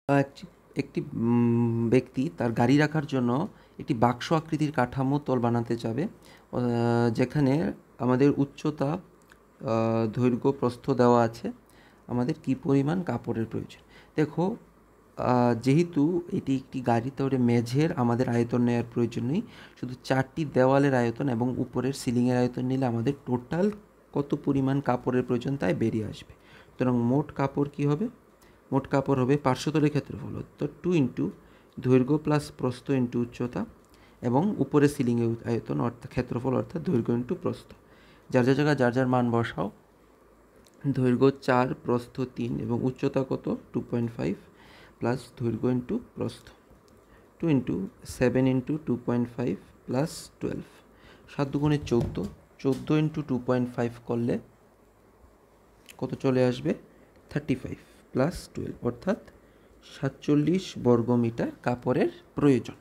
একটি একটি ব্যক্তি তার গাড়ি রাখার জন্য একটি বাক্স আকৃতির কাঠামো তল বানাতে চাবে, যেখানে আমাদের উচ্চতা, দৈর্ঘ্য, প্রস্থ দেওয়া আছে। আমাদের কী পরিমাণ কাপড়ের প্রয়োজন? দেখো, যেহেতু এটি একটি গাড়ি, তাহলে মেঝের আমাদের আয়তন নেওয়ার প্রয়োজন নেই। শুধু 4টি দেওয়ালের আয়তন এবং উপরের সিলিংয়ের আয়তন নিলে আমাদের টোটাল কত পরিমাণ কাপড়ের প্রয়োজন তাই বেরিয়ে আসবে। সুতরাং মোট কাপড় কী হবে? মোট কাপড় হবে পার্শ্বতলের ক্ষেত্রফল, অর্থাৎ 2 ইন্টু দৈর্ঘ্য প্লাস প্রস্থ ইন্টু উচ্চতা, এবং উপরে সিলিংয়ের আয়তন অর্থাৎ ক্ষেত্রফল অর্থাৎ দৈর্ঘ্য ইন্টু প্রস্থ। যার যার জায়গায় যার যার মান বসাও। দৈর্ঘ্য 4, প্রস্থ 3 এবং উচ্চতা কত? 2.5 প্লাস দৈর্ঘ্য ইন্টু প্রস্থ 2 ইন্টু 7 ইন্টু 2.5 প্লাস 12, 7 দুগুণে 14, 14 ইন্টু 2.5 করলে কত চলে আসবে? 35 প্লাস 12, অর্থাৎ 47 বর্গমিটার কাপড়ের প্রয়োজন।